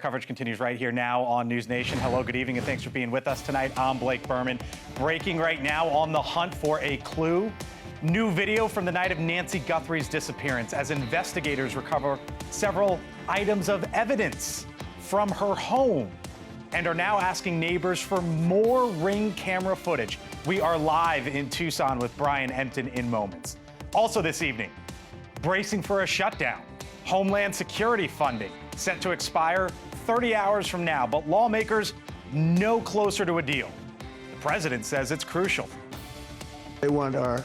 coverage continues right here now on News Nation. Hello, good evening, and thanks for being with us tonight. I'm Blake Burman. Breaking right now, on the hunt for a clue. New video from the night of Nancy Guthrie's disappearance as investigators recover several items of evidence from her home and are now asking neighbors for more Ring camera footage. We are live in Tucson with Brian Enton in moments. Also this evening, bracing for a shutdown. Homeland Security funding set to expire 30 hours from now, but lawmakers no closer to a deal. The president says it's crucial. They want our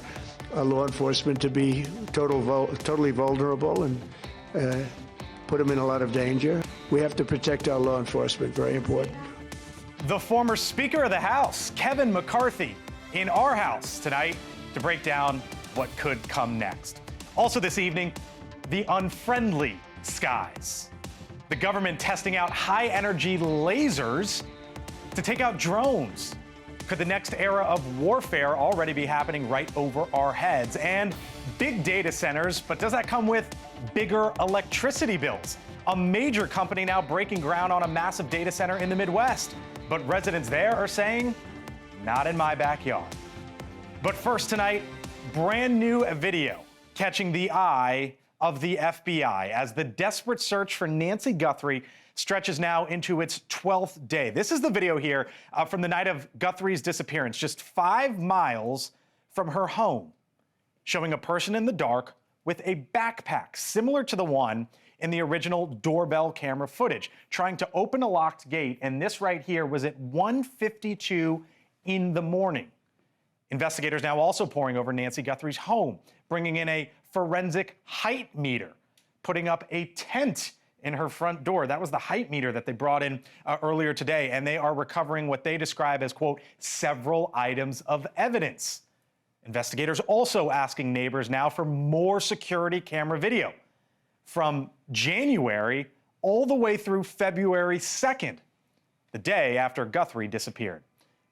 law enforcement to be totally vulnerable and put them in a lot of danger. We have to protect our law enforcement, very important. The former Speaker of the House, Kevin McCarthy, in our house tonight to break down what could come next. Also this evening, the unfriendly skies. The government testing out high-energy lasers to take out drones. Could the next era of warfare already be happening right over our heads? And big data centers, but does that come with bigger electricity bills? A major company now breaking ground on a massive data center in the Midwest. But residents there are saying, not in my backyard. But first tonight, brand new video catching the eye of the FBI as the desperate search for Nancy Guthrie stretches now into its 12th day. This is the video here from the night of Guthrie's disappearance, just 5 miles from her home, showing a person in the dark with a backpack similar to the one in the original doorbell camera footage, trying to open a locked gate. And this right here was at 1:52 in the morning. Investigators now also poring over Nancy Guthrie's home, bringing in a forensic height meter, putting up a tent in her front door. That was the height meter that they brought in earlier today, and they are recovering what they describe as, quote, several items of evidence. Investigators also asking neighbors now for more security camera video from January all the way through February 2nd, the day after Guthrie disappeared.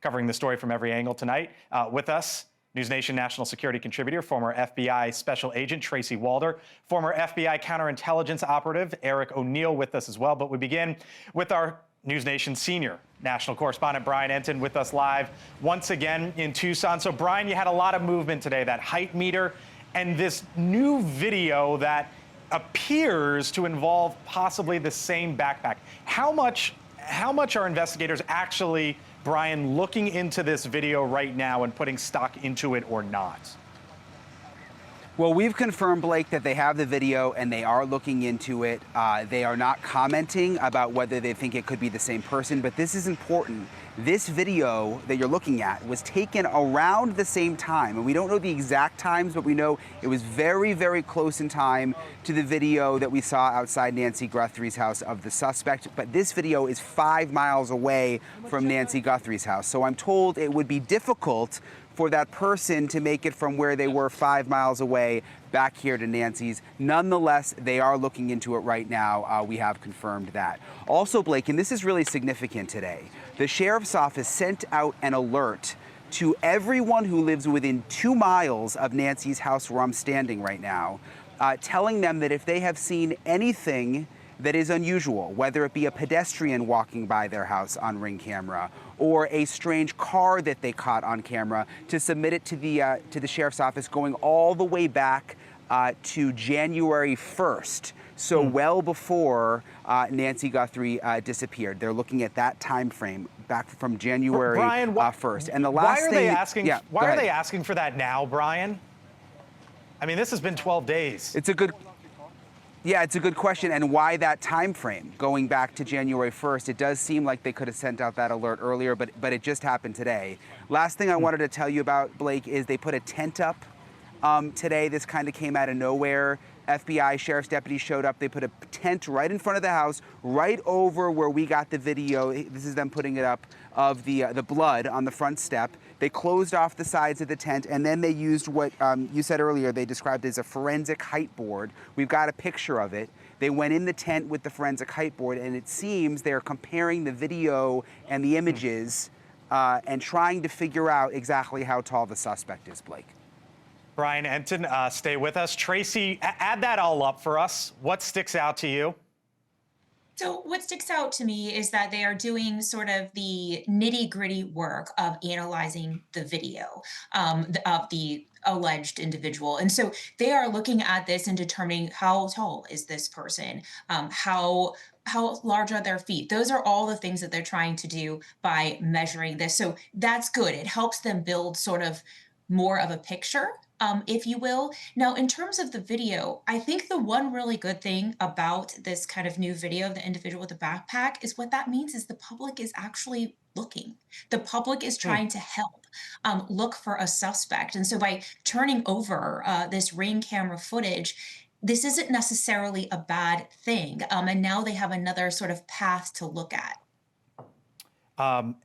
Covering the story from every angle tonight, with us, News Nation national security contributor, former FBI Special Agent Tracy Walder, former FBI counterintelligence operative Eric O'Neill with us as well. But we begin with our News Nation senior national correspondent Brian Enton with us live once again in Tucson. So Brian, you had a lot of movement today, that height meter and this new video that appears to involve possibly the same backpack. How much are investigators actually, Brian, looking into this video right now and putting stock into it or not? Well, we've confirmed, Blake, that they have the video and they are looking into it. They are not commenting about whether they think it could be the same person, but this is important. This video that you're looking at was taken around the same time, and we don't know the exact times, but we know it was very, very close in time to the video that we saw outside Nancy Guthrie's house of the suspect. But this video is 5 miles away from Nancy Guthrie's house, so I'm told it would be difficult for that person to make it from where they were 5 miles away back here to Nancy's. Nonetheless, they are looking into it right now. We have confirmed that. Also, Blake, and this is really significant today, the sheriff's office sent out an alert to everyone who lives within 2 miles of Nancy's house where I'm standing right now, telling them that if they have seen anything that is unusual, whether it be a pedestrian walking by their house on Ring camera or a strange car that they caught on camera, to submit it to the sheriff's office going all the way back to January 1st, so well before Nancy Guthrie disappeared. They're looking at that time frame back from January 1st. And the last why are thing, they asking? Yeah, why are they asking for that now, Brian? I mean, this has been 12 days. Yeah, it's a good question, and why that time frame going back to January 1st? It does seem like they could have sent out that alert earlier, but it just happened today. Last thing I wanted to tell you about, Blake, is they put a tent up today. This kind of came out of nowhere. FBI sheriff's deputies showed up. They put a tent right in front of the house, right over where we got the video. This is them putting it up of the blood on the front step. They closed off the sides of the tent, and then they used what you said earlier they described as a forensic height board. We've got a picture of it. They went in the tent with the forensic height board, and it seems they're comparing the video and the images and trying to figure out exactly how tall the suspect is, Blake. Brian Enton, stay with us. Tracy, add that all up for us. What sticks out to you? So what sticks out to me is that they are doing sort of the nitty-gritty work of analyzing the video of the alleged individual. And so they are looking at this and determining how tall is this person, how large are their feet. Those are all the things that they're trying to do by measuring this. So that's good. It helps them build sort of more of a picture, if you will. Now, in terms of the video, I think the one really good thing about this kind of new video of the individual with the backpack is what that means is the public is actually looking. The public is trying to help look for a suspect. And so by turning over this ring camera footage, this isn't necessarily a bad thing. And now they have another sort of path to look at.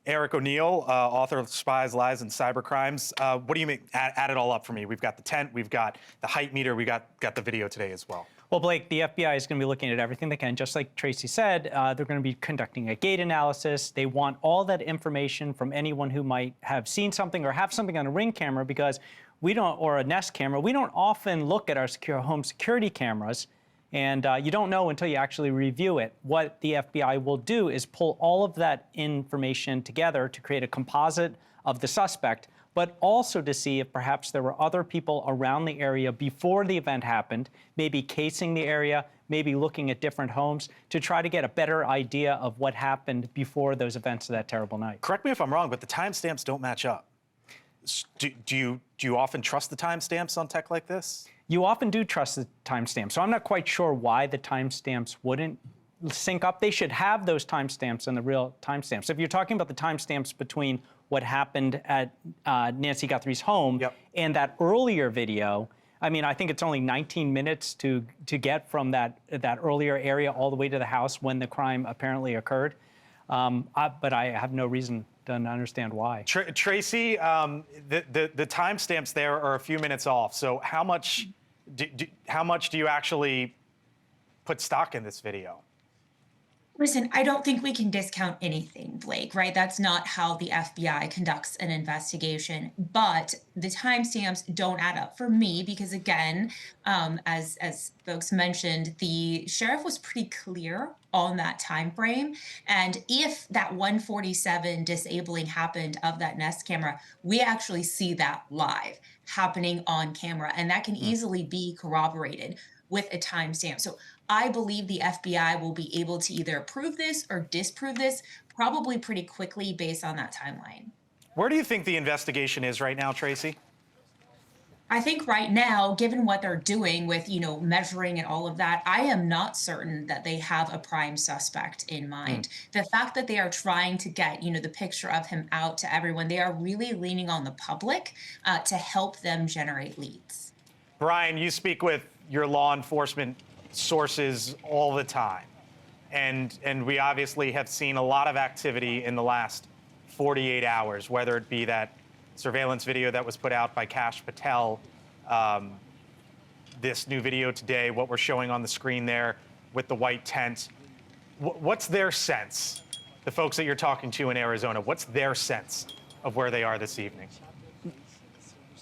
Eric O'Neill, author of Spies, Lies, and Cybercrimes. What do you make? Add it all up for me. We've got the tent, we've got the height meter, we got the video today as well. Well, Blake, the FBI is going to be looking at everything they can. Just like Tracy said, they're going to be conducting a gait analysis. They want all that information from anyone who might have seen something or have something on a Ring camera, because we don't, or a Nest camera, we don't often look at our home security cameras. And you don't know until you actually review it. What the FBI will do is pull all of that information together to create a composite of the suspect, but also to see if perhaps there were other people around the area before the event happened, maybe casing the area, maybe looking at different homes to try to get a better idea of what happened before those events of that terrible night. Correct me if I'm wrong, but the timestamps don't match up. Do you often trust the timestamps on tech like this? You often do trust the timestamps, so I'm not quite sure why the timestamps wouldn't sync up. They should have those timestamps and the real timestamps. If you're talking about the timestamps between what happened at Nancy Guthrie's home and that earlier video, I mean, I think it's only 19 minutes to get from that earlier area all the way to the house when the crime apparently occurred. But I have no reason to understand why. Tracy, the timestamps there are a few minutes off. So how much do you actually put stock in this video? Listen, I don't think we can discount anything, Blake, right? That's not how the FBI conducts an investigation. But the timestamps don't add up for me because, again, as folks mentioned, the sheriff was pretty clear on that time frame. And if that 1:47 disabling happened of that Nest camera, we actually see that live happening on camera, and that can easily be corroborated with a timestamp. So I believe the FBI will be able to either prove this or disprove this probably pretty quickly based on that timeline. Where do you think the investigation is right now, Tracy? I think right now, given what they're doing with, measuring and all of that, I am not certain that they have a prime suspect in mind. The fact that they are trying to get, the picture of him out to everyone, they are really leaning on the public to help them generate leads. Brian, you speak with your law enforcement sources all the time. And we obviously have seen a lot of activity in the last 48 hours, whether it be that surveillance video that was put out by Kash Patel, this new video today, what we're showing on the screen there with the white tent. What's their sense, the folks that you're talking to in Arizona, what's their sense of where they are this evening?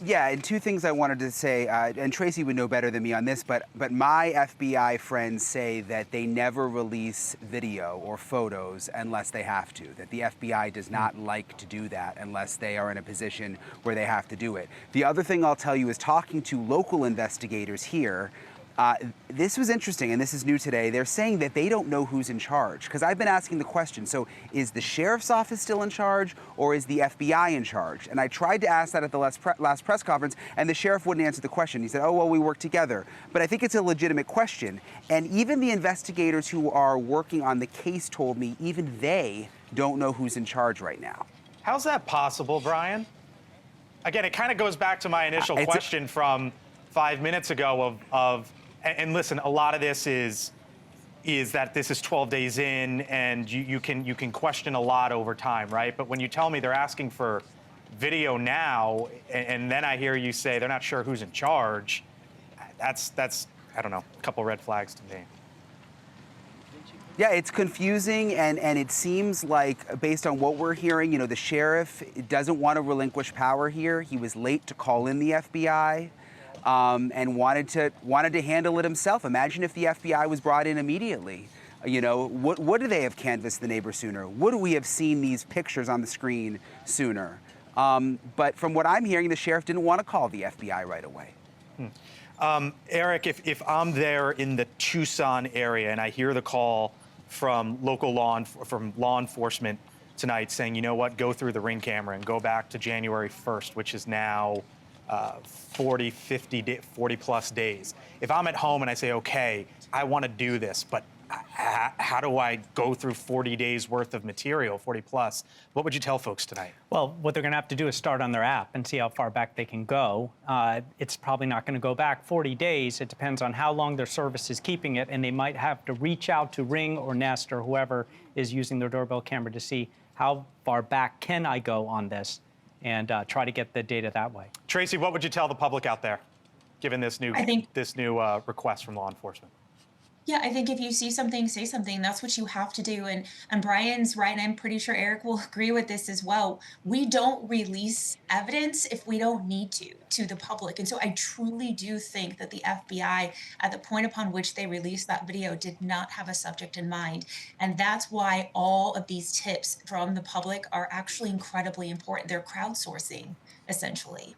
Yeah, and two things I wanted to say, and Tracy would know better than me on this, but my FBI friends say that they never release video or photos unless they have to, that the FBI does not like to do that unless they are in a position where they have to do it. The other thing I'll tell you is talking to local investigators here, this was interesting, and this is new today. They're saying that they don't know who's in charge, because I've been asking the question, so is the sheriff's office still in charge, or is the FBI in charge? And I tried to ask that at the last press conference, and the sheriff wouldn't answer the question. He said, oh, well, we work together. But I think it's a legitimate question. And even the investigators who are working on the case told me even they don't know who's in charge right now. How's that possible, Brian? Again, it kind of goes back to my initial question from 5 minutes ago and listen, a lot of this is that this is 12 days in, and you can question a lot over time, right? But when you tell me they're asking for video now, and then I hear you say they're not sure who's in charge, that's I don't know, a couple red flags to me. Yeah, it's confusing, and it seems like, based on what we're hearing, the sheriff doesn't want to relinquish power here. He was late to call in the FBI. And wanted to handle it himself. Imagine if the FBI was brought in immediately. You know, would they have canvassed the neighbor sooner? Would we have seen these pictures on the screen sooner? But from what I'm hearing, the sheriff didn't want to call the FBI right away. Eric, if I'm there in the Tucson area and I hear the call from local law enforcement tonight saying, you know what, go through the Ring camera and go back to January 1st, which is now 40 plus days. If I'm at home and I say, okay, I want to do this, but how do I go through 40 days worth of material, 40 plus? What would you tell folks tonight? Well, what they're going to have to do is start on their app and see how far back they can go. It's probably not going to go back 40 days. It depends on how long their service is keeping it, and they might have to reach out to Ring or Nest or whoever is using their doorbell camera to see how far back can I go on this and try to get the data that way. Tracy, what would you tell the public out there, given this new request from law enforcement? Yeah, I think if you see something, say something. That's what you have to do. And Brian's right. And I'm pretty sure Eric will agree with this as well. We don't release evidence if we don't need to the public. And so I truly do think that the FBI, at the point upon which they released that video, did not have a subject in mind. And that's why all of these tips from the public are actually incredibly important. They're crowdsourcing, essentially.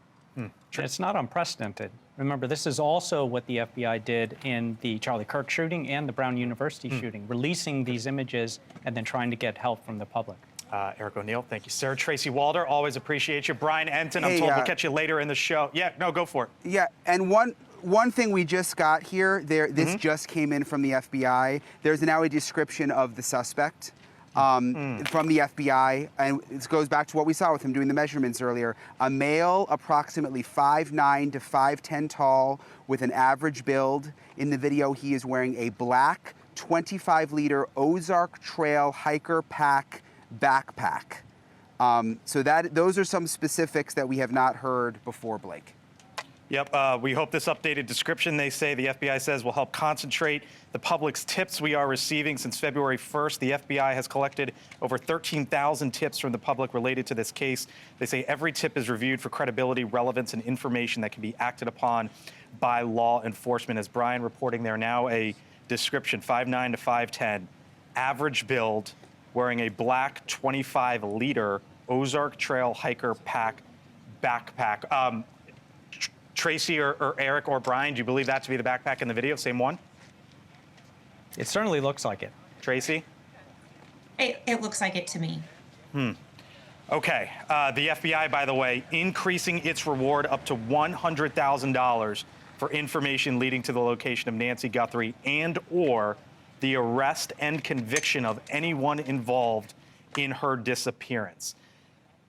It's not unprecedented. Remember, this is also what the FBI did in the Charlie Kirk shooting and the Brown University shooting, releasing these images and then trying to get help from the public. Eric O'Neill, thank you, sir. Tracy Walder, always appreciate you. Brian Enton, I'm told we'll catch you later in the show. Yeah, no, go for it. Yeah, and one thing we just got here, this just came in from the FBI. There's now a description of the suspect. From the FBI, and this goes back to what we saw with him doing the measurements earlier. A male, approximately 5'9" to 5'10" tall, with an average build. In the video, he is wearing a black 25-liter Ozark Trail Hiker Pack backpack. So those are some specifics that we have not heard before, Blake. Yep, we hope this updated description, they say, the FBI says, will help concentrate the public's tips we are receiving. Since February 1st, the FBI has collected over 13,000 tips from the public related to this case. They say every tip is reviewed for credibility, relevance, and information that can be acted upon by law enforcement. As Brian reporting there now, a description, 5'9" to 5'10", average build, wearing a black 25-liter Ozark Trail Hiker Pack backpack. Tracy or Eric or Brian, do you believe that to be the backpack in the video? Same one? It certainly looks like it. Tracy? It looks like it to me. Okay. The FBI, by the way, increasing its reward up to $100,000 for information leading to the location of Nancy Guthrie and or the arrest and conviction of anyone involved in her disappearance.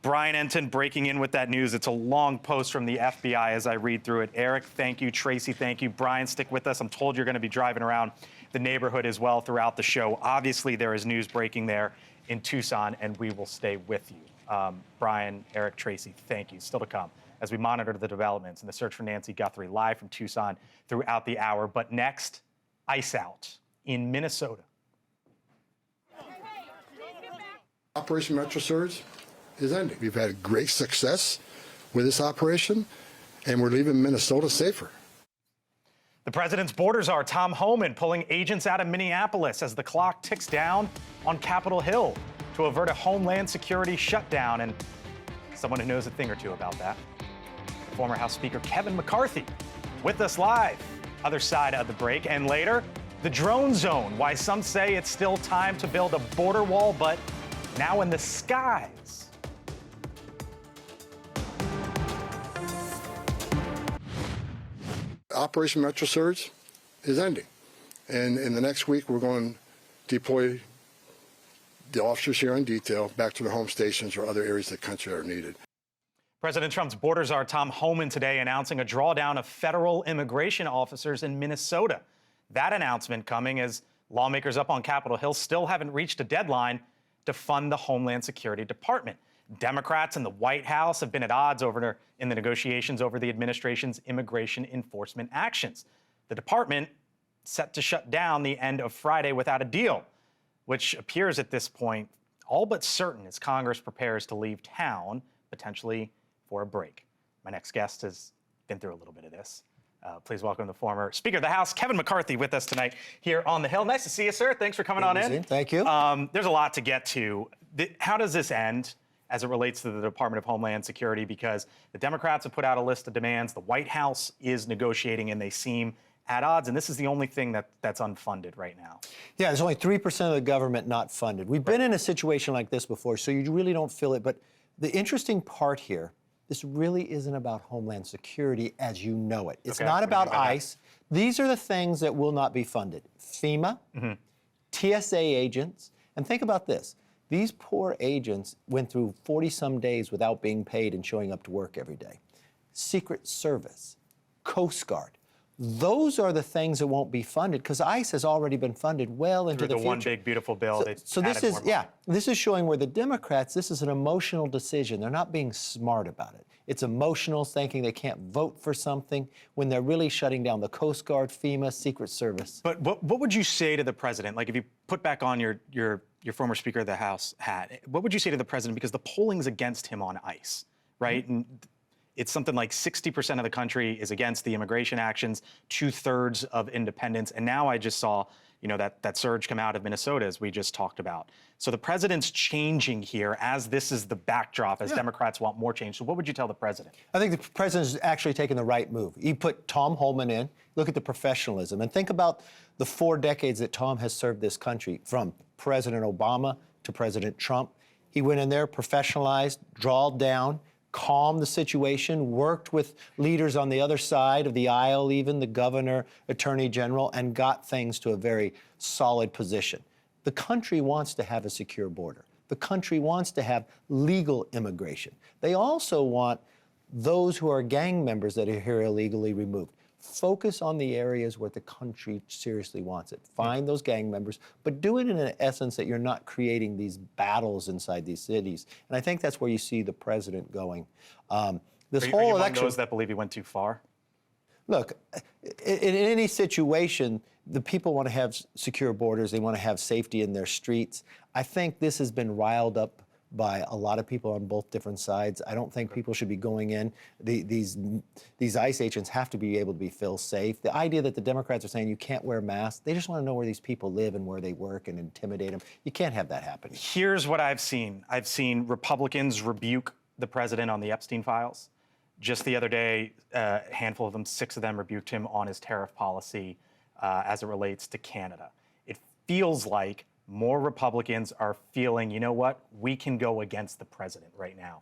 Brian Enton breaking in with that news. It's a long post from the FBI as I read through it. Eric, thank you. Tracy, thank you. Brian, stick with us. I'm told you're going to be driving around the neighborhood as well throughout the show. Obviously, there is news breaking there in Tucson, and we will stay with you. Brian, Eric, Tracy, thank you. Still to come as we monitor the developments in the search for Nancy Guthrie live from Tucson throughout the hour. But next, ice out in Minnesota. Operation Metro Surge is ending. We've had great success with this operation, and we're leaving Minnesota safer. The president's border czar, Tom Homan, pulling agents out of Minneapolis as the clock ticks down on Capitol Hill to avert a Homeland Security shutdown. And someone who knows a thing or two about that, former House Speaker Kevin McCarthy, with us live, other side of the break. And later, the drone zone, why some say it's still time to build a border wall, but now in the skies. Operation Metro Surge is ending. And in the next week, we're going to deploy the officers here in detail back to their home stations or other areas of the country that are needed. President Trump's border czar, Tom Homan, today announcing a drawdown of federal immigration officers in Minnesota. That announcement coming as lawmakers up on Capitol Hill still haven't reached a deadline to fund the Homeland Security Department. Democrats in the White House have been at odds in the negotiations over the administration's immigration enforcement actions. The department set to shut down the end of Friday without a deal, which appears at this point all but certain as Congress prepares to leave town, potentially for a break. My next guest has been through a little bit of this. Please welcome the former Speaker of the House, Kevin McCarthy, with us tonight here on the Hill. Nice to see you, sir. Thanks for coming on in. Thank you. There's a lot to get to. How does this end as it relates to the Department of Homeland Security? Because the Democrats have put out a list of demands. The White House is negotiating, and they seem at odds. And this is the only thing that's unfunded right now. Yeah, there's only 3% of the government not funded. We've been in a situation like this before, so you really don't feel it. But the interesting part here, this really isn't about Homeland Security as you know it. It's not about ICE. These are the things that will not be funded. FEMA, TSA agents, and think about this. These poor agents went through 40-some days without being paid and showing up to work every day. Secret Service, Coast Guard. Those are the things that won't be funded because ICE has already been funded well into the future. One big beautiful bill. So this is, this is showing where the Democrats, this is an emotional decision. They're not being smart about it. It's emotional, thinking they can't vote for something when they're really shutting down the Coast Guard, FEMA, Secret Service. But what would you say to the president? Like if you put back on your former Speaker of the House hat, what would you say to the president? Because the polling's against him on ICE, right? And it's something like 60% of the country is against the immigration actions, 2/3 of independents. And now I just saw, that surge come out of Minnesota, as we just talked about. So the president's changing here as this is the backdrop, as Democrats want more change. So what would you tell the president? I think the president's actually taken the right move. He put Tom Homan in. Look at the professionalism. And think about the 4 decades that Tom has served this country, from President Obama to President Trump. He went in there, professionalized, drawled down, calmed the situation, worked with leaders on the other side of the aisle, even the governor, attorney general, and got things to a very solid position. The country wants to have a secure border. The country wants to have legal immigration. They also want those who are gang members that are here illegally removed. Focus on the areas where the country seriously wants it. Find those gang members, but do it in an essence that you're not creating these battles inside these cities. And I think that's where you see the president going. This whole are you election. Among those that believe he went too far? Look, in any situation, the people want to have secure borders. They want to have safety in their streets. I think this has been riled up by a lot of people on both different sides. I don't think people should be going in. These ICE agents have to be able to be feel safe. The idea that the Democrats are saying you can't wear masks, they just want to know where these people live and where they work and intimidate them. You can't have that happen. Here's what I've seen. I've seen Republicans rebuke the president on the Epstein files. Just the other day, a handful of them, 6 of them, rebuked him on his tariff policy as it relates to Canada. It feels like more Republicans are feeling, you know what, we can go against the president right now.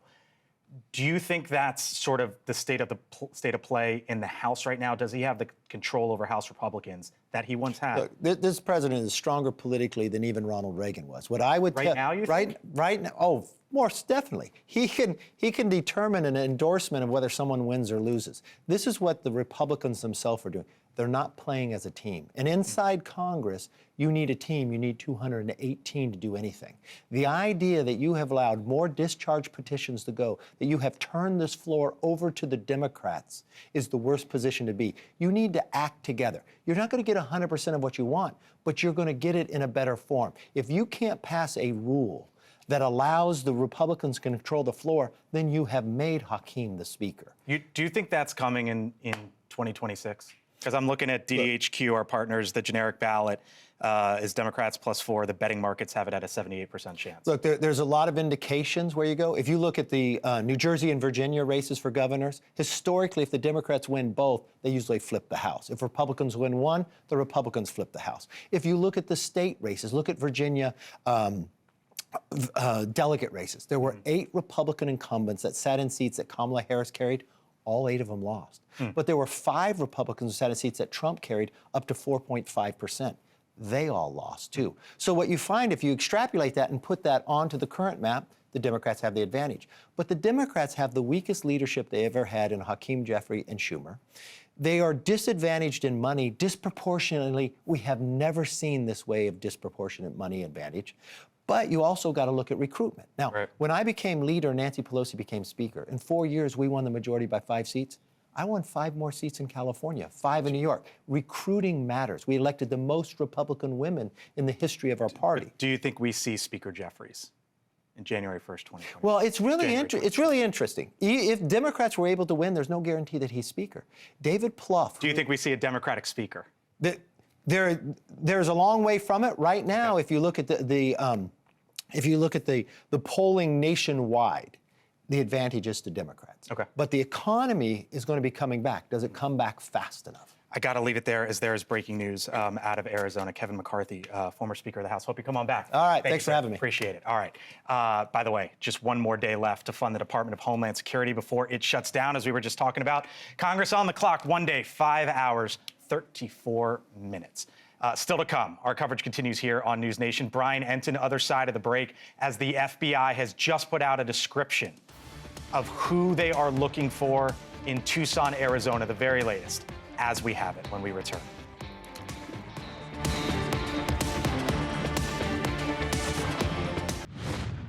Do you think that's sort of the state of play in the House right now? Does he have the control over House Republicans that he once had? Look, this president is stronger politically than even Ronald Reagan was. What I would right now, you think? Right now, oh, more definitely. He can determine an endorsement of whether someone wins or loses. This is what the Republicans themselves are doing. They're not playing as a team. And inside Congress, you need a team. You need 218 to do anything. The idea that you have allowed more discharge petitions to go, that you have turned this floor over to the Democrats, is the worst position to be. You need to act together. You're not going to get 100% of what you want, but you're going to get it in a better form. If you can't pass a rule that allows the Republicans to control the floor, then you have made Hakeem the speaker. Do you think that's coming in 2026? Because I'm looking at DHQ, our partners, the generic ballot is Democrats +4. The betting markets have it at a 78% chance. Look, there's a lot of indications where you go. If you look at the New Jersey and Virginia races for governors, historically, if the Democrats win both, they usually flip the House. If Republicans win one, the Republicans flip the House. If you look at the state races, look at Virginia delegate races. There were 8 Republican incumbents that sat in seats that Kamala Harris carried. All 8 of them lost. But there were 5 Republicans who sat in seats that Trump carried up to 4.5%. They all lost, too. So what you find, if you extrapolate that and put that onto the current map, the Democrats have the advantage. But the Democrats have the weakest leadership they ever had in Hakeem Jeffrey and Schumer. They are disadvantaged in money disproportionately. We have never seen this way of disproportionate money advantage. But you also got to look at recruitment. Now, when I became leader, Nancy Pelosi became speaker. In 4 years, we won the majority by 5 seats. I won 5 more seats in California, 5 in New York. Recruiting matters. We elected the most Republican women in the history of our party. Do you think we see Speaker Jeffries in January 1st, 2020. Well, it's really interesting. If Democrats were able to win, there's no guarantee that he's Speaker. David Plouffe. Do you think we see a Democratic Speaker? There's a long way from it right now. Okay. If you look at the polling nationwide, the advantage is to Democrats. Okay. But the economy is going to be coming back. Does it come back fast enough? I got to leave it there, as there is breaking news out of Arizona. Kevin McCarthy, former Speaker of the House. Hope you come on back. All right, Thank thanks you, for having me. Appreciate it. All right. By the way, just one more day left to fund the Department of Homeland Security before it shuts down, as we were just talking about. Congress on the clock, 1 day, 5 hours, 34 minutes. Still to come, our coverage continues here on News Nation. Brian Enton, other side of the break, as the FBI has just put out a description of who they are looking for in Tucson, Arizona, the very latest, as we have it when we return.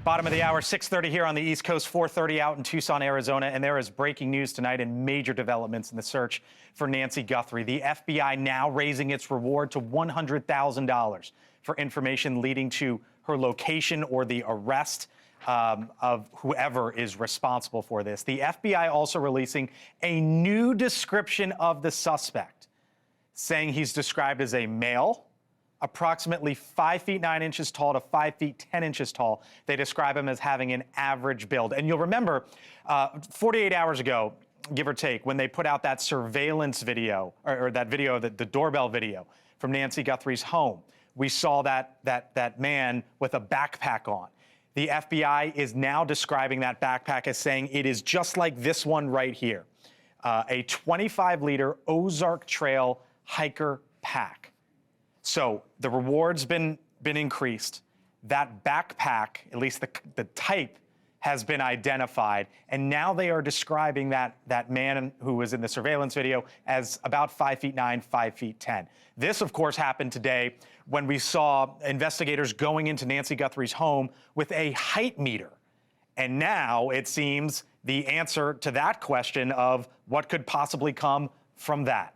Bottom of the hour, 6:30 here on the East Coast, 4:30 out in Tucson, Arizona, and there is breaking news tonight and major developments in the search for Nancy Guthrie. The FBI now raising its reward to $100,000 for information leading to her location or the arrest of whoever is responsible for this. The FBI also releasing a new description of the suspect, saying he's described as a male, approximately 5 feet 9 inches tall to 5 feet 10 inches tall. They describe him as having an average build. And you'll remember 48 hours ago, give or take, when they put out that surveillance video, or that video, the doorbell video from Nancy Guthrie's home, we saw that man with a backpack on. The FBI is now describing that backpack as saying it is just like this one right here, a 25-liter Ozark Trail hiker pack. So the reward's been increased. That backpack, at least the type, has been identified, and now they are describing that man who was in the surveillance video as about 5 feet 9, 5 feet 10. This, of course, happened today when we saw investigators going into Nancy Guthrie's home with a height meter. And now it seems the answer to that question of what could possibly come from that,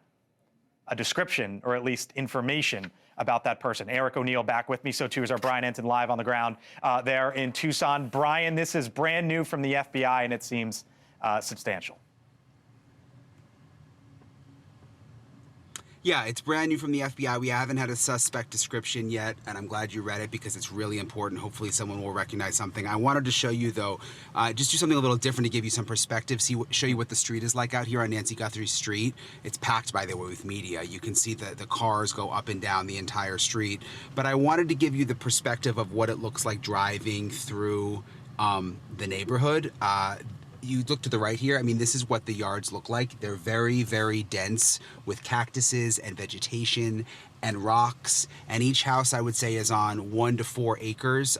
a description or at least information about that person. Eric O'Neill back with me. So too is our Brian Enton live on the ground there in Tucson. Brian, this is brand new from the FBI and it seems substantial. Yeah, it's brand new from the FBI. We haven't had a suspect description yet, and I'm glad you read it because it's really important. Hopefully someone will recognize something. I wanted to show you, though, just do something a little different to give you some perspective, show you what the street is like out here on Nancy Guthrie Street. It's packed, by the way, with media. You can see the cars go up and down the entire street. But I wanted to give you the perspective of what it looks like driving through the neighborhood. You look to the right here, I mean, this is what the yards look like. They're very, very dense with cactuses and vegetation and rocks. And each house, I would say, is on 1 to 4 acres.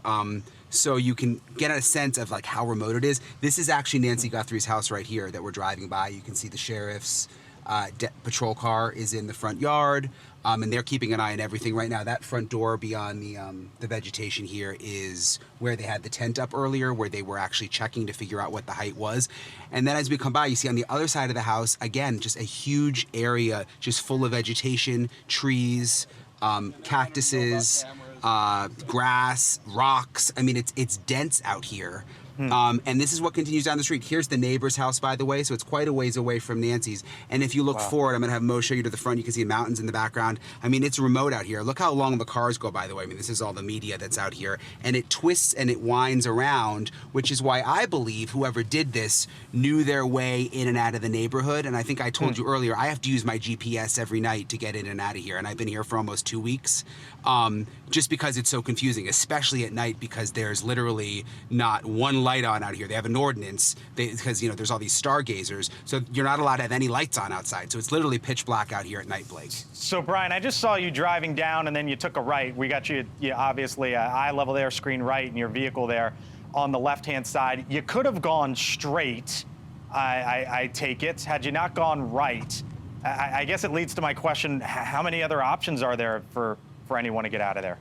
So you can get a sense of like how remote it is. This is actually Nancy Guthrie's house right here that we're driving by. You can see the sheriff's patrol car is in the front yard. And they're keeping an eye on everything right now. That front door beyond the vegetation here is where they had the tent up earlier, where they were actually checking to figure out what the height was. And then as we come by, you see on the other side of the house, again, just a huge area just full of vegetation, trees, cactuses, grass, rocks. I mean, it's dense out here. And this is what continues down the street. Here's the neighbor's house, by the way, so it's quite a ways away from Nancy's. And if you look forward, I'm going to have Mo show you to the front. You can see mountains in the background. I mean, it's remote out here. Look how long the cars go, by the way. I mean, this is all the media that's out here. And it twists and it winds around, which is why I believe whoever did this knew their way in and out of the neighborhood. And I think I told you earlier, I have to use my GPS every night to get in and out of here. And I've been here for almost 2 weeks, just because it's so confusing, especially at night, because there's literally not one light on out here. They have an ordinance because, you know, there's all these stargazers, so you're not allowed to have any lights on outside. So it's literally pitch black out here at night, Blake. So Brian, I just saw you driving down and then you took a right. We got you obviously eye level there, screen right, and your vehicle there on the left-hand side. You could have gone straight, I take it. Had you not gone right, I guess it leads to my question, how many other options are there for anyone to get out of there?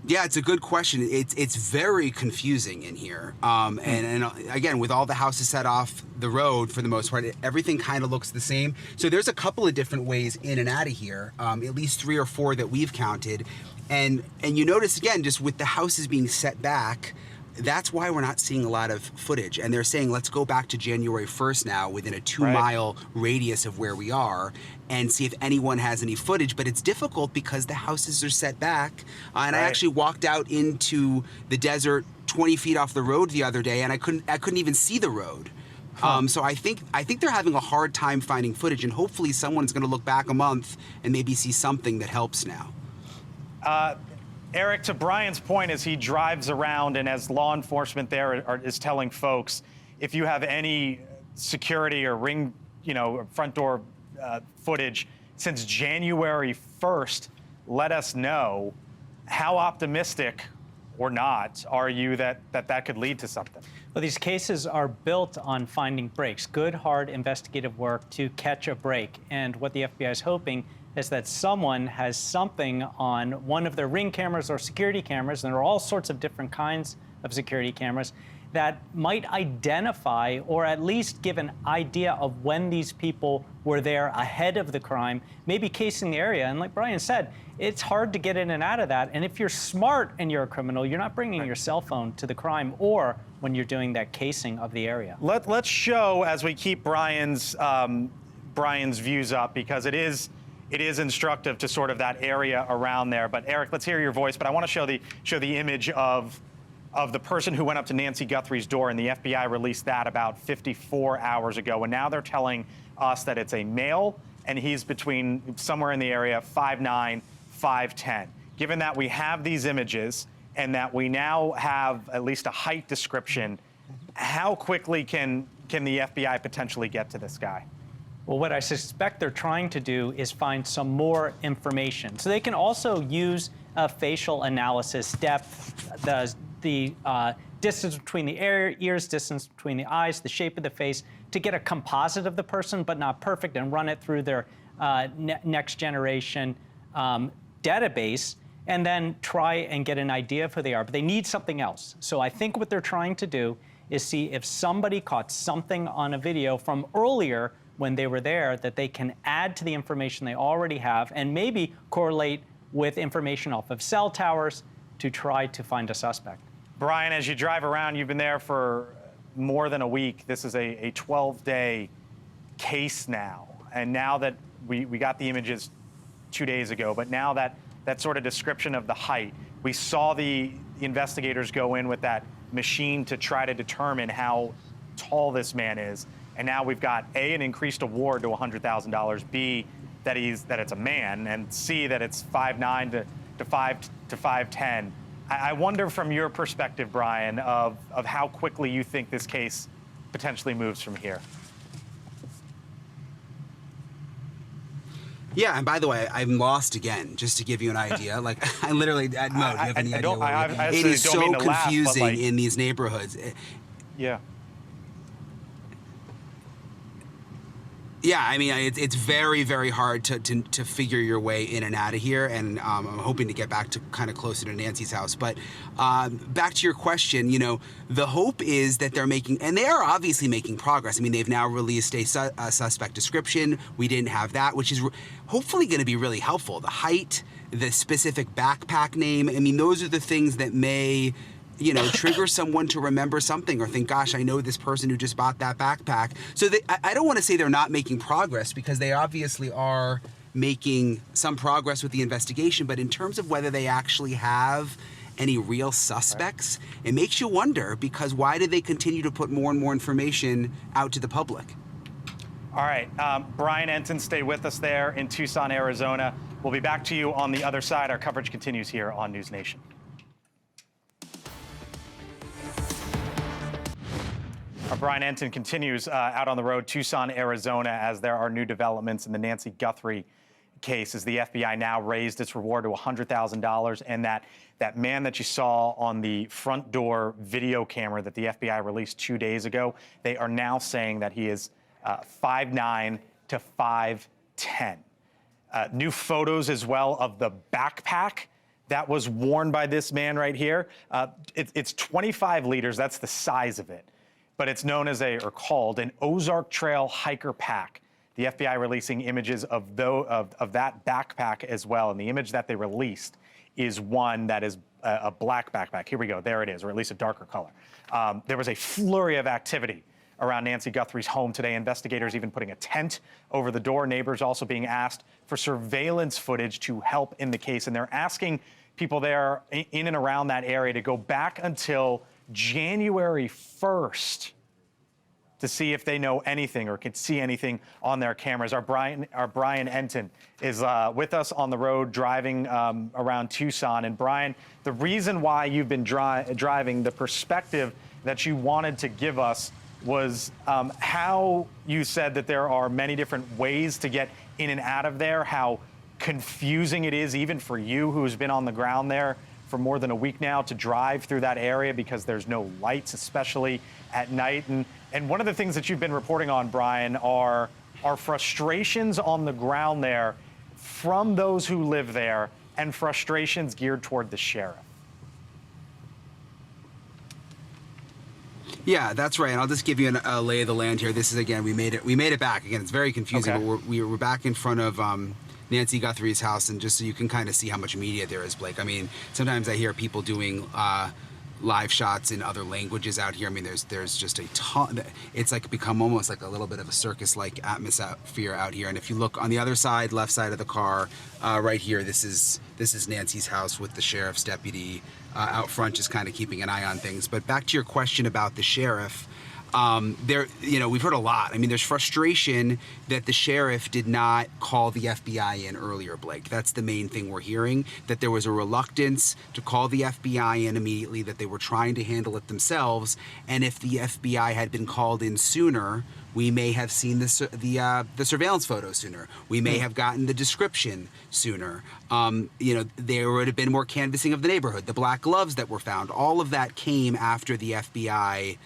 Yeah, it's a good question. It's very confusing in here. And again, with all the houses set off the road, for the most part, everything kind of looks the same. So there's a couple of different ways in and out of here, at least 3 or 4 that we've counted. And you notice, again, just with the houses being set back, that's why we're not seeing a lot of footage. And they're saying, let's go back to January 1st now, within a 2-mile radius of where we are, and see if anyone has any footage. But it's difficult because the houses are set back. And I actually walked out into the desert 20 feet off the road the other day, and I couldn't even see the road. So I think they're having a hard time finding footage, and hopefully someone's going to look back a month and maybe see something that helps now. Eric, to Brian's point, as he drives around and as law enforcement there is telling folks, if you have any security or front door footage since January 1st, let us know. How optimistic or not are you that could lead to something? Well, these cases are built on finding breaks, good, hard investigative work to catch a break. And what the FBI is hoping is that someone has something on one of their Ring cameras or security cameras, and there are all sorts of different kinds of security cameras, that might identify or at least give an idea of when these people were there ahead of the crime, maybe casing the area. And like Brian said, it's hard to get in and out of that. And if you're smart and you're a criminal, you're not bringing your cell phone to the crime or when you're doing that casing of the area. Let's show, as we keep Brian's views up, because it is instructive to sort of that area around there. But Eric, let's hear your voice. But I want to show the image of the person who went up to Nancy Guthrie's door, and the FBI released that about 54 hours ago. And now they're telling us that it's a male, and he's between somewhere in the area 5'9", 5'10". Given that we have these images and that we now have at least a height description, how quickly can the FBI potentially get to this guy? Well, what I suspect they're trying to do is find some more information. So they can also use facial analysis, depth, the distance between the ears, distance between the eyes, the shape of the face, to get a composite of the person, but not perfect, and run it through their next generation database, and then try and get an idea of who they are. But they need something else. So I think what they're trying to do is see if somebody caught something on a video from earlier when they were there that they can add to the information they already have, and maybe correlate with information off of cell towers to try to find a suspect. Brian, as you drive around, you've been there for more than a week. This is a 12-day case now. And now that we got the images 2 days ago, but now that sort of description of the height, we saw the investigators go in with that machine to try to determine how tall this man is. And now we've got A, an increased award to $100,000, B, that it's a man, and C, that it's 5'9" to 5'10". I wonder, from your perspective, Brian, of how quickly you think this case potentially moves from here. Yeah, and by the way, I'm lost again, just to give you an idea. Like, I literally, Mo, do you have any idea? It is so confusing in these neighborhoods. Yeah. Yeah, I mean, it's very, very hard to figure your way in and out of here, and I'm hoping to get back to kind of closer to Nancy's house. But back to your question, the hope is that they're making, and they are obviously making progress. I mean, they've now released a suspect description. We didn't have that, which is hopefully going to be really helpful. The height, the specific backpack name, I mean, those are the things that may trigger someone to remember something or think, gosh, I know this person who just bought that backpack. So I don't want to say they're not making progress, because they obviously are making some progress with the investigation. But in terms of whether they actually have any real suspects, it makes you wonder, because why do they continue to put more and more information out to the public? All right, Brian Enton, stay with us there in Tucson, Arizona. We'll be back to you on the other side. Our coverage continues here on News Nation. Brian Enton continues out on the road, Tucson, Arizona, as there are new developments in the Nancy Guthrie case, as the FBI now raised its reward to $100,000, and that man that you saw on the front door video camera that the FBI released 2 days ago, they are now saying that he is 5'9" to 5'10". New photos as well of the backpack that was worn by this man right here. It's 25 liters. That's the size of it. But it's known as or called an Ozark Trail hiker pack. The FBI releasing images of that backpack as well. And the image that they released is one that is a black backpack. Here we go. There it is, or at least a darker color. There was a flurry of activity around Nancy Guthrie's home today. Investigators even putting a tent over the door. Neighbors also being asked for surveillance footage to help in the case. And they're asking people there in and around that area to go back until January 1st to see if they know anything or can see anything on their cameras. Our Brian Enton is with us on the road driving around Tucson. And Brian, the reason why you've been driving, the perspective that you wanted to give us was how you said that there are many different ways to get in and out of there, how confusing it is even for you who's been on the ground there for more than a week now to drive through that area because there's no lights, especially at night. And one of the things that you've been reporting on, Brian, are frustrations on the ground there from those who live there and frustrations geared toward the sheriff. Yeah, that's right. And I'll just give you a lay of the land here. This is, again, we made it back. Again, it's very confusing, Okay. but we're back in front of Nancy Guthrie's house, and just so you can kind of see how much media there is, Blake. I mean, sometimes I hear people doing live shots in other languages out here. I mean, there's just a ton. It's like become almost like a little bit of a circus-like atmosphere out here. And if you look on the other side, left side of the car, right here, this is Nancy's house with the sheriff's deputy out front, just kind of keeping an eye on things. But back to your question about the sheriff. We've heard a lot. I mean, there's frustration that the sheriff did not call the FBI in earlier, Blake. That's the main thing we're hearing, that there was a reluctance to call the FBI in immediately, that they were trying to handle it themselves. And if the FBI had been called in sooner, we may have seen the surveillance photo sooner. We may have gotten the description sooner. There would have been more canvassing of the neighborhood, the black gloves that were found. All of that came after the FBI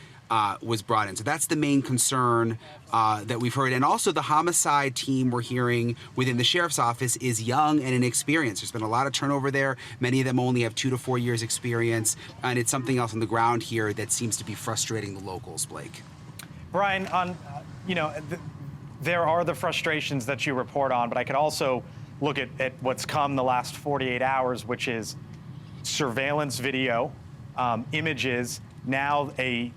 was brought in. So that's the main concern that we've heard. And also the homicide team we're hearing within the sheriff's office is young and inexperienced. There's been a lot of turnover there. Many of them only have 2 to 4 years experience. And it's something else on the ground here that seems to be frustrating the locals, Blake. Brian, there are the frustrations that you report on, but I could also look at what's come the last 48 hours, which is surveillance video, images, now a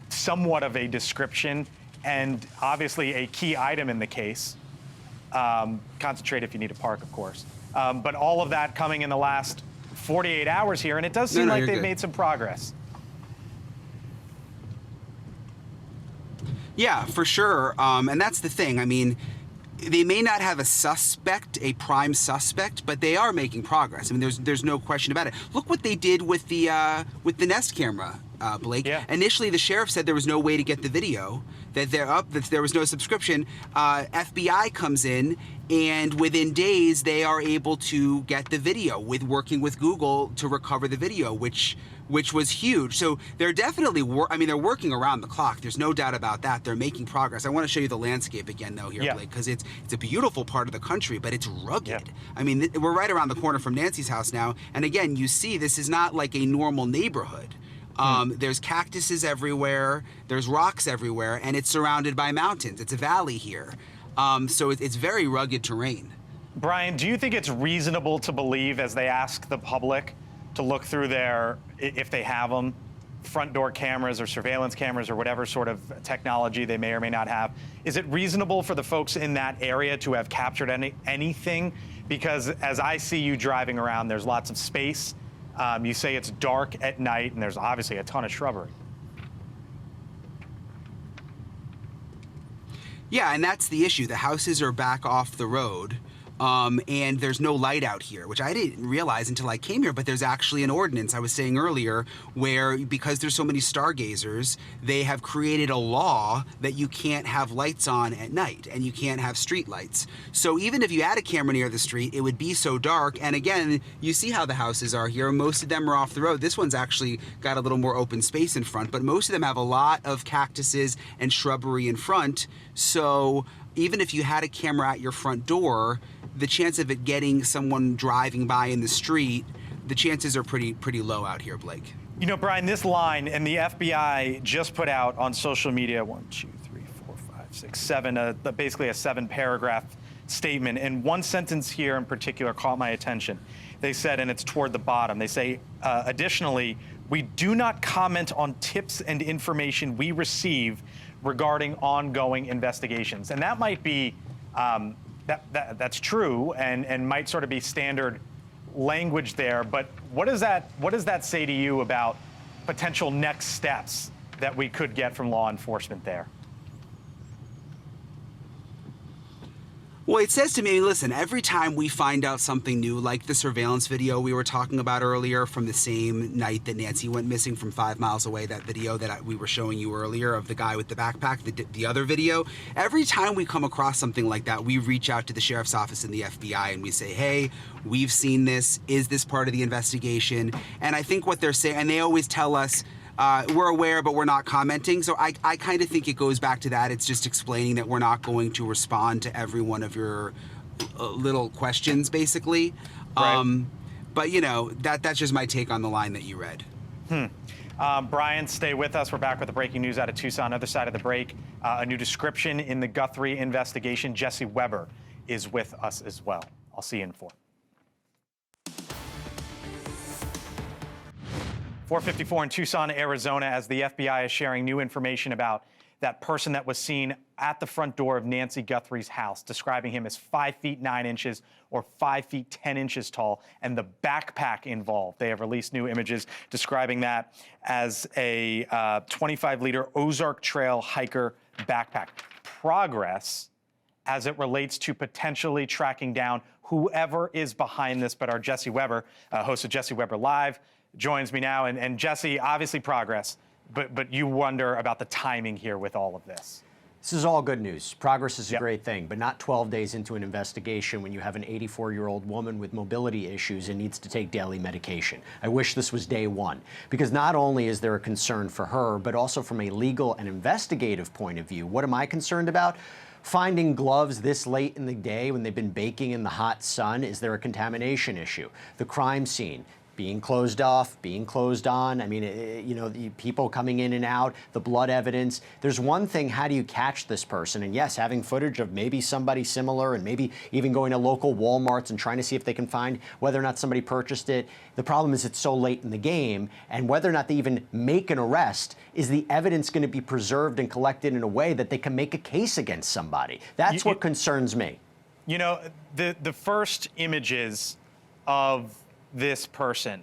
somewhat of a description, and obviously a key item in the case. Concentrate if you need to park, of course. But all of that coming in the last 48 hours here, and it does seem like they've made some progress. Yeah, for sure. And that's the thing. I mean, they may not have a prime suspect, but they are making progress. I mean, there's no question about it. Look what they did with the Nest camera, Blake. Yeah. Initially, the sheriff said there was no way to get the video, that there was no subscription. FBI comes in, and within days, they are able to get the video working with Google to recover the video, which was huge. So they're definitely, they're working around the clock. There's no doubt about that. They're making progress. I want to show you the landscape again, though, here, Blake, because it's a beautiful part of the country, but it's rugged. Yeah. I mean, we're right around the corner from Nancy's house now. And again, you see, this is not like a normal neighborhood. There's cactuses everywhere, there's rocks everywhere, and it's surrounded by mountains. It's a valley here. So it's very rugged terrain. Brian, do you think it's reasonable to believe, as they ask the public to look through their, if they have them, front door cameras or surveillance cameras or whatever sort of technology they may or may not have, is it reasonable for the folks in that area to have captured anything? Because as I see you driving around, there's lots of space. You say it's dark at night, and there's obviously a ton of shrubbery. Yeah, and that's the issue. The houses are back off the road. And there's no light out here, which I didn't realize until I came here, but there's actually an ordinance I was saying earlier where, because there's so many stargazers, they have created a law that you can't have lights on at night and you can't have street lights. So even if you had a camera near the street, it would be so dark. And again, you see how the houses are here. Most of them are off the road. This one's actually got a little more open space in front, but most of them have a lot of cactuses and shrubbery in front. So even if you had a camera at your front door, the chance of it getting someone driving by in the street, the chances are pretty low out here, Blake. You know, Brian, this line, and the FBI just put out on social media, 1, 2, 3, 4, 5, 6, 7, basically a 7-paragraph statement. And one sentence here in particular caught my attention. They said, and it's toward the bottom, they say, additionally, we do not comment on tips and information we receive regarding ongoing investigations. And that might be, that's true and might sort of be standard language there, but what does that say to you about potential next steps that we could get from law enforcement there? Well, it says to me, listen, every time we find out something new, like the surveillance video we were talking about earlier from the same night that Nancy went missing from 5 miles away, that video that we were showing you earlier of the guy with the backpack, the other video, every time we come across something like that, we reach out to the sheriff's office and the FBI and we say, hey, we've seen this. Is this part of the investigation? And I think what they're saying, and they always tell us, we're aware, but we're not commenting. So I kind of think it goes back to that. It's just explaining that we're not going to respond to every one of your little questions, basically. Right. But, you know, that's just my take on the line that you read. Brian, stay with us. We're back with the breaking news out of Tucson. Other side of the break, a new description in the Guthrie investigation. Jesse Weber is with us as well. I'll see you in 4. 4:54 in Tucson, Arizona, as the FBI is sharing new information about that person that was seen at the front door of Nancy Guthrie's house, describing him as 5 feet 9 inches or 5 feet 10 inches tall, and the backpack involved. They have released new images describing that as a 25-liter Ozark Trail hiker backpack. Progress as it relates to potentially tracking down whoever is behind this, but our Jesse Weber, host of Jesse Weber Live, joins me now. And Jesse, obviously progress, but you wonder about the timing here with all of this. This is all good news. Progress is a great thing, but not 12 days into an investigation when you have an 84-year-old woman with mobility issues and needs to take daily medication. I wish this was day one, because not only is there a concern for her, but also from a legal and investigative point of view. What am I concerned about? Finding gloves this late in the day when they've been baking in the hot sun. Is there a contamination issue? The crime scene being closed off, being closed on. I mean, you know, the people coming in and out, the blood evidence. There's one thing, how do you catch this person? And yes, having footage of maybe somebody similar and maybe even going to local Walmarts and trying to see if they can find whether or not somebody purchased it. The problem is it's so late in the game, and whether or not they even make an arrest, is the evidence going to be preserved and collected in a way that they can make a case against somebody? That's what concerns me. You know, the first images of this person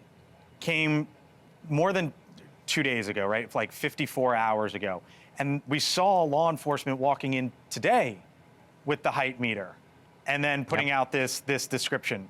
came more than 2 days ago, right? Like 54 hours ago. And we saw law enforcement walking in today with the height meter and then putting out this description.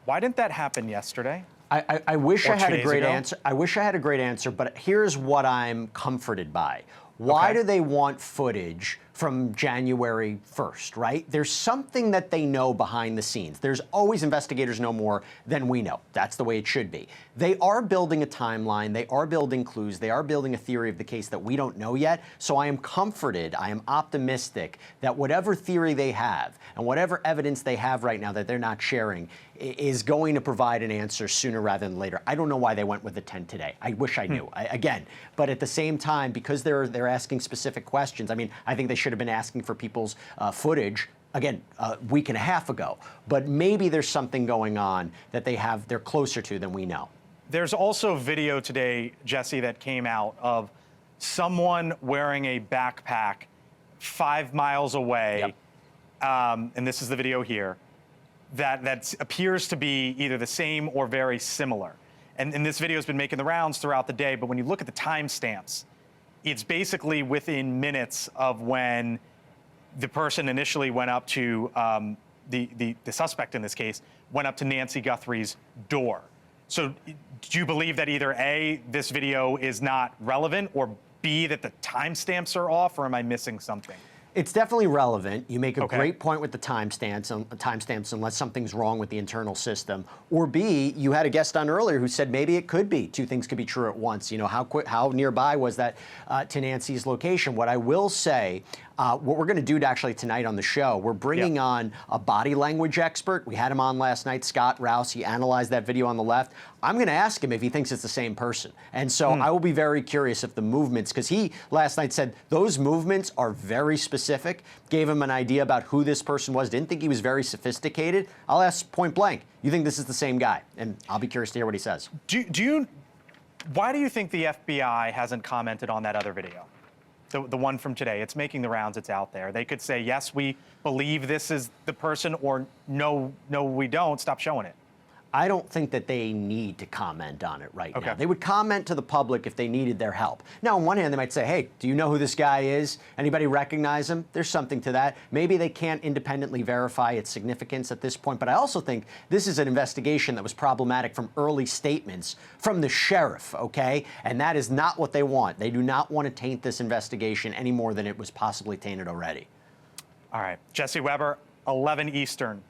Why didn't that happen yesterday? I wish I had a great ago? answer. I wish I had a great answer, but here's what I'm comforted by. Why do they want footage from January 1st, right? There's something that they know behind the scenes. There's always investigators know more than we know. That's the way it should be. They are building a timeline. They are building clues. They are building a theory of the case that we don't know yet. So I am comforted. I am optimistic that whatever theory they have and whatever evidence they have right now that they're not sharing is going to provide an answer sooner rather than later. I don't know why they went with the 10 today. I wish I knew, again. But at the same time, because they're asking specific questions, I mean, I think they should have been asking for people's footage, again, a week and a half ago. But maybe there's something going on that they're closer to than we know. There's also video today, Jesse, that came out of someone wearing a backpack 5 miles away. And this is the video here. That appears to be either the same or very similar. And this video has been making the rounds throughout the day, but when you look at the timestamps, it's basically within minutes of when the person initially went up to, the suspect in this case, went up to Nancy Guthrie's door. So do you believe that either A, this video is not relevant, or B, that the timestamps are off, or am I missing something? It's definitely relevant. You make a great point with the timestamps, unless something's wrong with the internal system. Or B, you had a guest on earlier who said maybe it could be two things could be true at once. You know, how nearby was that to Nancy's location? What I will say, What we're going to do actually tonight on the show, we're bringing on a body language expert. We had him on last night, Scott Rouse. He analyzed that video on the left. I'm going to ask him if he thinks it's the same person. And so I will be very curious if the movements, because he last night said those movements are very specific, gave him an idea about who this person was, didn't think he was very sophisticated. I'll ask point blank, you think this is the same guy? And I'll be curious to hear what he says. Why do you think the FBI hasn't commented on that other video? The one from today. It's making the rounds, it's out there. They could say, yes, we believe this is the person, or no, we don't, stop showing it. I don't think that they need to comment on it right now. They would comment to the public if they needed their help. Now, on one hand, they might say, hey, do you know who this guy is? Anybody recognize him? There's something to that. Maybe they can't independently verify its significance at this point. But I also think this is an investigation that was problematic from early statements from the sheriff, okay? And that is not what they want. They do not want to taint this investigation any more than it was possibly tainted already. All right. Jesse Weber, 11 Eastern.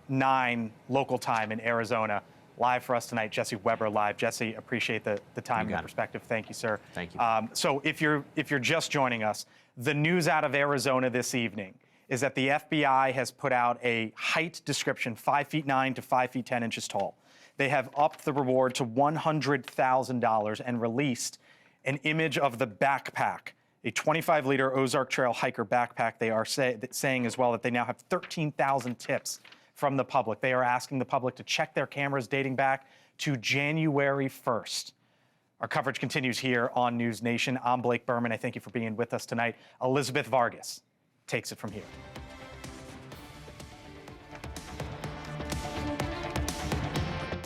9 local time in Arizona. Live for us tonight, Jesse Weber live. Jesse, appreciate the time and perspective. Thank you, sir. Thank you. So if you're just joining us, the news out of Arizona this evening is that the FBI has put out a height description, 5'9" to 5 feet 10 inches tall. They have upped the reward to $100,000 and released an image of the backpack, a 25-liter Ozark Trail hiker backpack. They are saying as well that they now have 13,000 tips from the public. They are asking the public to check their cameras dating back to January 1st. Our coverage continues here on News Nation. I'm Blake Burman. I thank you for being with us tonight. Elizabeth Vargas takes it from here.